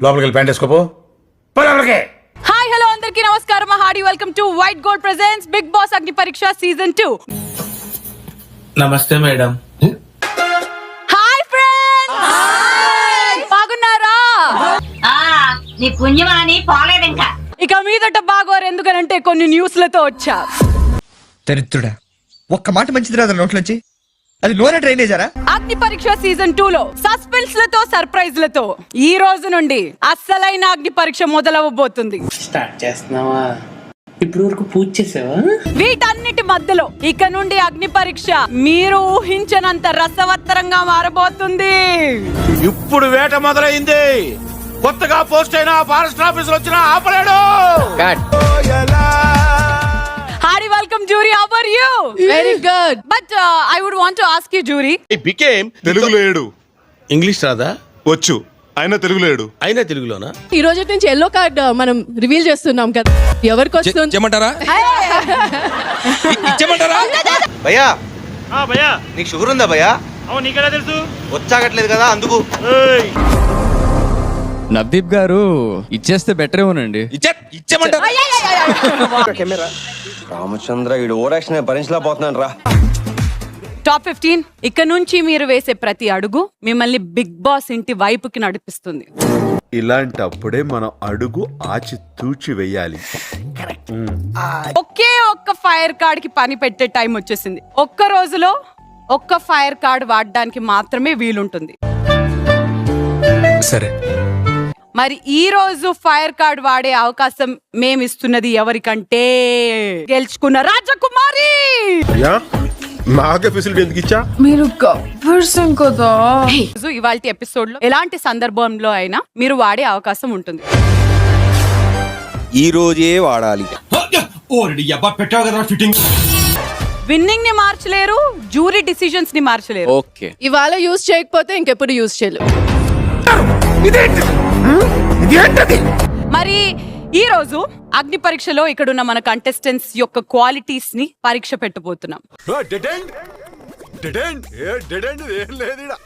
లోపలికి వెళ్ళి pant వేసుకోపో. Hi hello అందరికీ నమస్కారం. Hearty welcome to white gold presents Bigg Boss Agni Pariksha season 2. నమస్తే మేడం. హాయ్ ఫ్రెండ్స్, బాగున్నారా? నీ పుణ్యమాని పోలేదు ఇంకా. ఇక మీదట బాగోరు, ఎందుకనంటే కొన్ని న్యూస్లతో వచ్చా. దరిద్రుడా, ఒక్క మాట మంచిది రాదు నోట్లోంచి. అది నోరే డ్రైనేజారా? అగ్ని పరీక్ష సీజన్ 2 లో సస్పెన్స్ లతో సర్ప్రైజ్ లతో ఈ రోజు నుండి అస్సలైన అగ్ని పరీక్ష మొదలవబోతుంది. స్టార్ట్ చేస్తున్నావా? ఇప్పుడు వరకు పూజ చేసావా? వీటన్నిటి మధ్యలో ఇక నుండి అగ్ని పరీక్ష మీరు ఊహించనంత రసవత్తరంగా మారబోతుంది. ఇప్పుడు వేట మొదలైంది. కొత్తగా పోస్ట్ అయిన ఫారెస్ట్ ఆఫీసర్ వచ్చినా ఆపలేడు. Hardy, welcome jury. How are you? Very good. But I would want to ask you, jury. I became తెలుగులో ఏడు. ఇంగ్లీష్ రాదా? వచ్చు. అయినా తెలుగులో ఏడు. అయినా తెలుగులోనా? ఈ రోజు నుంచి ఎల్లో కార్డ్ మనం రివీల్ చేస్తున్నాం కదా. ఎవరికి వస్తుంది? ఇచ్చేమంటారా? ఇచ్చేమంటారా? భయ్యా, భయ్యా నీకు షుగర్ ఉందా భయ్యా? అవును, నీకెలా తెలుసు? వచ్చాగట్లేదు కదా అందుకు. నవదీప్ గారు ఇచ్చేస్తే బెటర్ ఏమోనండి. ఇచ్చేమంటారా? రామచంద్ర ఈడు ఓరాక్షన్ భరించలేకపోతున్నాను రా. టాప్ 15 ఇక నుంచి మీరు వేసే ప్రతి అడుగు మిమ్మల్ని బిగ్ బాస్ ఇంటి వైపుకి నడిపిస్తుంది. ఇలాంటప్పుడే మనం అడుగు ఆచి తూచి వెయ్యాలి. ఒకే ఒక్క ఫైర్ కార్డ్ కి పని పెట్టే టైం వచ్చేసింది. ఒక్క రోజులో ఒక్క ఫైర్ కార్డ్ వాడడానికి మాత్రమే వీలుంటుంది. సరే, మరి ఈ రోజు ఫైర్ కార్డ్ వాడే అవకాశం మేమిస్తున్నది ఎవరికంటే గెలుచుకున్న రాజకుమారి. నాకే ఫెసిలిటీ ఎందుకు ఇచ్చా? మీరు పర్సన్ కదా. ఇవాల్టి ఎపిసోడ్ లో ఎలాంటి సందర్భంలో అయినా మీరు వాడే అవకాశం ఉంటుంది. ఈ రోజే వాడాలి. విన్నింగ్ ని మార్చలేరు, జ్యూరీ డిసిజన్స్ ని మార్చలేరు. ఓకే, ఇవాళ యూజ్ చేయకపోతే ఇంకెప్పుడు యూజ్ చేయలేరు. మరి ఈ రోజు అగ్ని పరీక్షలో ఇక్కడున్న మన కంటెస్టెంట్స్ యొక్క క్వాలిటీస్ ని పరీక్ష పెట్టబోతున్నాం.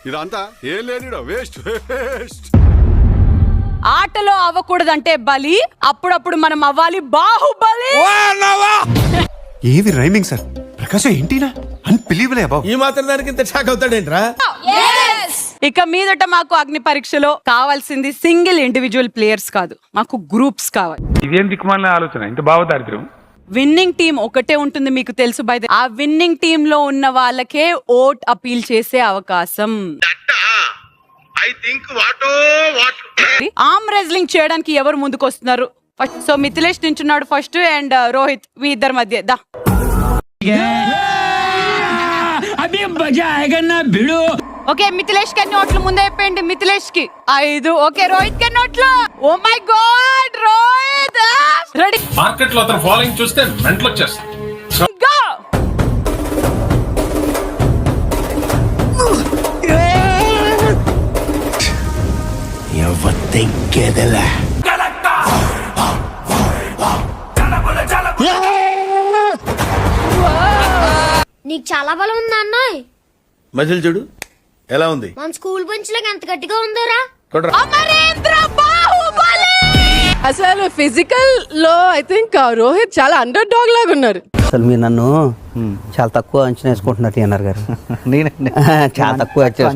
ఇదంతా ఏం లేదు, వేస్ట్. ఆటలో అవ్వకూడదంటే బలి, అప్పుడప్పుడు మనం అవ్వాలి బాహుబలి. ఏది రైమింగ్ సార్? ప్రకాశం ఏంటినా అన్బిలీవబుల్ అబౌట్. ఈ మాత్రం దానికి ఇంత షాక్ అవుతాడేంట్రా? ఇక మీదట మాకు అగ్ని పరీక్షలో కావాల్సింది సింగిల్ ఇండివిజువల్ ప్లేయర్స్ కాదు, మాకు గ్రూప్స్ కావాలి. ఇదేం దిక్కుమాలిన ఆలోచన, ఇంత బావదారిద్రం. విన్నింగ్ టీం ఒకటే ఉంటుంది, మీకు తెలుసు. బై ఆ విన్నింగ్ టీమ్ లో ఉన్న వాళ్ళకే ఓట్ అపీల్ చేసే అవకాశం. ఆర్మ్ రెజ్లింగ్ చేయడానికి ఎవరు ముందుకు వస్తున్నారు? సో మిథిలేష్ నించున్నాడు ఫస్ట్, అండ్ రోహిత్ మీ ఇద్దరి మధ్య దా. ఓకే, మిథిలేష్ కి నోట్లు ముందే అయిపోయింది. మిథిలేష్ కి 5. ఓకే, రోహిత్ కి నోట్లు. Oh my god, Rohit ready. Market లో అతను ఫాలోయింగ్ చూస్తే మెంటల్ వచ్చేస్తుంది. గో. నీకు చాలా బలం ఉందా అన్నాయ్? మజిల్ చూడు ఎలా ఉంది. మన స్కూల్ బెంచ్ లాగా ఎంత గట్టిగా ఉందోరా. అమరేంద్ర బాహుబలి. అసలు ఫిజికల్ లో ఐ థింక్ రోహిత్ చాలా అండర్ డాగ్ లాగా ఉన్నారు. అసలు మీరు నన్ను చాలా తక్కువ అంచనా వేసుకుంటున్నట్టు అన్నారు గారు. చాలా తక్కువ అంచనా.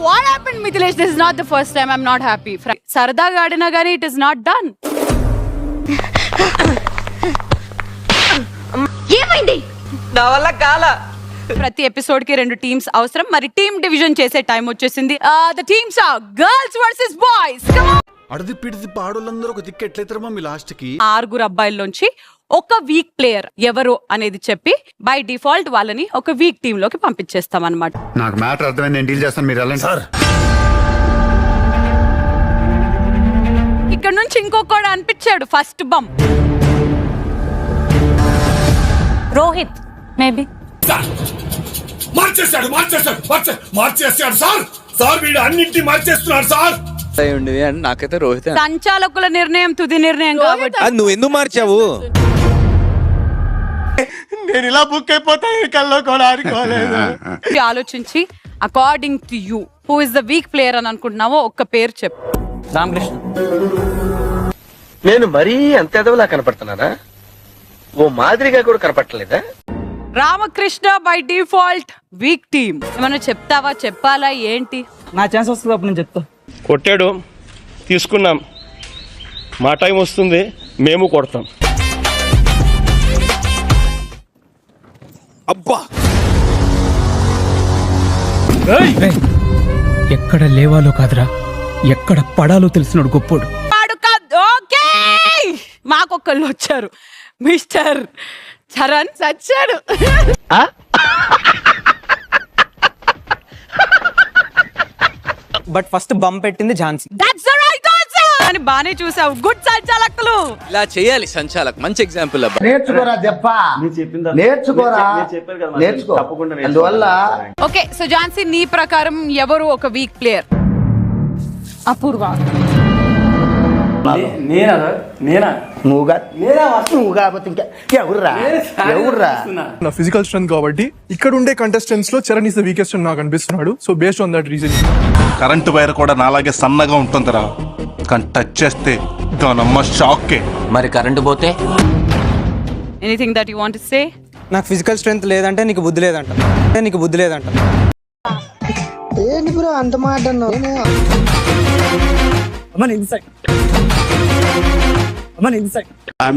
What happened, Mithilesh? This is not the first time. I'm not happy. సరదాగా ఆడినా గానీ it is not done. ఏమైంది? నా వల్ల కాల. ప్రతి ఎపిసోడ్ కి 2 టీమ్స్ అవసరం. మరి టీమ్ డివిజన్ చేసే టైం వచ్చేసింది. The teams are girls versus boys. Come on. అడది పిడిది పాడోళ్ళందరూ ఒక దిక్కు ఎట్లయితారమ్మా మీ లాస్ట్ కి? 6 అబ్బాయిల్లోంచి ఒక వీక్ ప్లేయర్ ఎవరు అనేది చెప్పి బై డిఫాల్ట్ వాళ్ళని ఒక వీక్ టీమ్ లోకి పంపించేస్తాం అన్నమాట. నాకు మ్యాటర్ అర్థమైంది, నేను డీల్ చేస్తాను, మీరు వెళ్ళండి సార్. ఇక్కడ నుంచి ఇంకొకడు అనిపించాడు ఫస్ట్ బమ్. రోహిత్ మేబీ మార్చేస్తాడు సార్ వీడు అన్నింటినీ మార్చేస్తున్నాడు సార్. నాకైతే రోహిత్. సంచాలకుల నిర్ణయం తుది నిర్ణయం కాబట్టి. నువ్వు ఎందుకు మార్చావు? నేను ఇలా బుక్ అయిపోతా కల్లో కూడా అనుకోలేదు. ఆలోచించి according to you who is the week player అని అనుకుంటున్నావో ఒక్క పేరు చెప్పు. రామకృష్ణ. నేను మరీ అంత ఎదవలా కనపడుతున్నానా? ఓ మాదిరిగా కూడా కనపడలేదా? Ramakrishna by default weak team. ఏమన్నా చెప్తావా, చెప్పాలా ఏంటి? నా ఛాన్స్ వస్తుంది అప్పుడు నేను చెప్తా. కొట్టాడు, తీసుకున్నాం. మా టైం వస్తుంది, మేము కొడతాం. అబ్బా ఎక్కడ లేవాలో కాదురా, ఎక్కడ పడాలో తెలిసినాడు గొప్పోడు. ఓకే, మాకొకళ్ళు వచ్చారు. మిస్టర్ చరణ్ సచ్చాడు. బట్ ఫస్ట్ బంప్ పెట్టింది Jhansi. That's the right answer. అని బానే చూసావు. గుడ్ సంచాలకులు. ఇలా చేయాలి సంచాలక్. మంచి ఎగ్జాంపుల్ అబ్బా. నేర్చుకోరా దెప్ప, నేర్చుకోరా, నేర్చుకో. అందువల్ల ఓకే, సో ఝాన్సీ నీ ప్రకారం ఎవరు ఒక వీక్ ప్లేయర్? అపూర్వ. నువ్వు కాకపోతే ఇంకా ఎవర్రా? నా ఫిజికల్ స్ట్రెంత్ కాబట్టి ఇక్కడ ఉండే కంటెస్టెంట్స్ లో చరణ్ ఇస్ ద వీకెస్ట్ అని నాకు అనిపిస్తున్నాడు. So based on that reason. Current wire కూడా నాలాగే సన్నగా ఉంటుందిరా, కానీ టచ్ చేస్తే దానమ్మ షాక్కే. మరి కరెంటు పోతే anything that you want to say? నాకు ఫిజికల్ స్ట్రెంత్ లేదంటే నీకు బుద్ధి లేదంట, నీకు బుద్ధి లేదంట. ఏంటి బ్రో అంత మాట అన్నావు?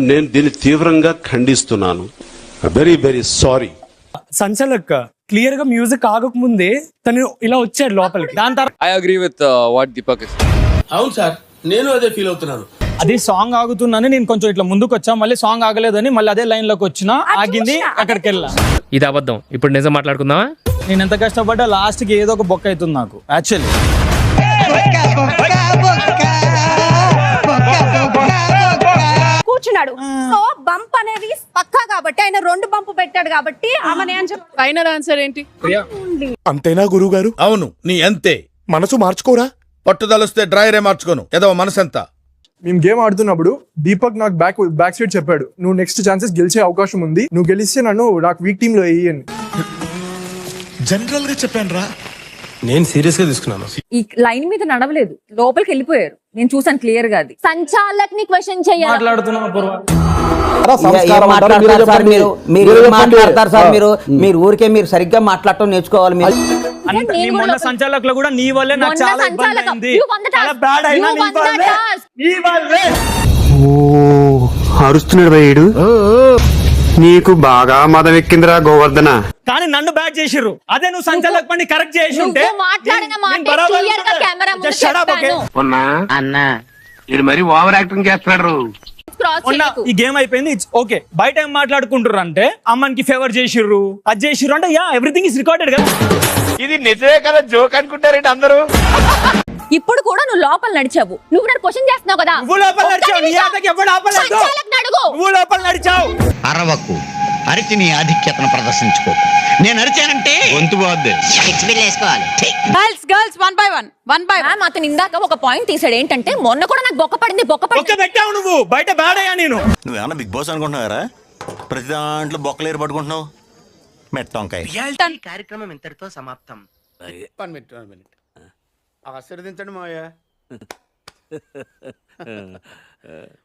నేను దీన్ని తీవ్రంగా ఖండిస్తున్నాను. Very very sorry. సంచలక్ క్లియర్ గా మ్యూజిక్ ఆగకముందే తను ఇలా వచ్చాడు లోపలికి. దాని తర్వాత I agree with what Deepak is. అవును సార్, నేను అదే ఫీల్ అవుతున్నాను. అది సాంగ్ ఆగుతుందని నేను కొంచెం ఇట్లా ముందుకు వచ్చా, మళ్ళీ సాంగ్ ఆగలేదని మళ్ళీ అదే లైన్ లోకి వచ్చినా, ఆగింది, అక్కడికి వెళ్ళా. ఇది అబద్ధం. ఇప్పుడు నిజం మాట్లాడుకుందామా? నేను ఎంత కష్టపడ్డా లాస్ట్ కి ఏదో ఒక బొక్క అవుతుంది నాకు యాక్చువల్లీ. కూర్చున్నాడు. సో బంప్ అనేది పక్కా కాబట్టి ఆయన 2 బంప్ పెట్టాడు కాబట్టి ఆమెనే అని చెప్పి. ఫైనల్ ఆన్సర్ ఏంటి? అంతేనా గురువు గారు? అవును, నీ అంతే. మనసు మార్చుకోరా. పట్టుదలొస్తే డ్రైరే మార్చుకోను. ఏదో మనసు ఎంత. మేము గేమ్ ఆడుతున్నప్పుడు దీపక్ నాకు బ్యాక్ సైడ్ చెప్పాడు, నువ్వు నెక్స్ట్ ఛాన్సెస్ గెలిచే అవకాశం ఉంది, నువ్వు గెలిస్తే నాకు వీక్ టీమ్ లో వేయని. జనరల్ గా చెప్పాను రా. నేను సీరియస్ గా తీసుకున్నాను. ఈ లైన్ మీద నడవలేదు, లోపలికి వెళ్ళిపోయారు. నేను చూసాను క్లియర్ గా. అది సంచాలక్ ని క్వశ్చన్ చేయాలి. మాట్లాడుతున్నాం మీరు ఊరికే మీరు సరిగ్గా మాట్లాడటం నేర్చుకోవాలి. మీరు మొన్న సంచాలక్ లో కూడా నీ వల్లే నాకు చాలా ఇబ్బంది అయింది. చాలా బ్యాడ్ అయినా నీ వల్లే. అరుస్తున్నాడు భయ్యుడు. నీకు బాగా మదం ఎక్కిందిరా గోవర్ధన. కానీ నన్ను బ్యాట్ చేసిర్రు. అదే నువ్వు సంచాలక్ పని కరెక్ట్ చేసి ఉంటే అన్నా ఇది మరి ఓవర్ యాక్టింగ్ చేస్తున్నాడు. ఈ గేమ్ అయిపోయింది, ఇట్స్ ఓకే. బయట ఏం మాట్లాడుకుంటారు అంటే అమ్మకి ఫేవర్ చేసిర్రు, అది చేసిర్రు అంటే యా ఎవ్రీథింగ్ ఇస్ రికార్డెడ్ కదా. ఇది నిజమే కదా, జోక్ అనుకుంటారేంటి అందరూ? ఇప్పుడు కూడా నువ్వు లోపల నడిచావు, నువ్వు నన్ను క్వశ్చన్ చేస్తున్నావు కదా. నువ్వు లోపల నడిచావు, నీ ఆటకి ఎవడు ఆపలేదు. నువ్వు లోపల నడిచావు. అరవకు, అరిచి నీ ఆధిక్యతను ప్రదర్శించుకో. నేను అరిచానంటే గొంతు పోద్ది. Girls one by one. అతను ఇందాక ఒక పాయింట్ తీసాడు. ఏంటంటే మొన్న కూడా నాకు బొక్క పడింది. బొక్క పెట్టావు నువ్వు, బయట బ్యాడ్ అయ్యా నేను. నువ్వేమన్నా బిగ్ బాస్ అనుకుంటున్నారా? ప్రతి దాంట్లో బొక్కలేరు పట్టుకుంటున్నావు. మెట్టంకాయ. కార్యక్రమం ఇంతటితో సమాప్తం. ఆశీర్వదించండి మావయ్య.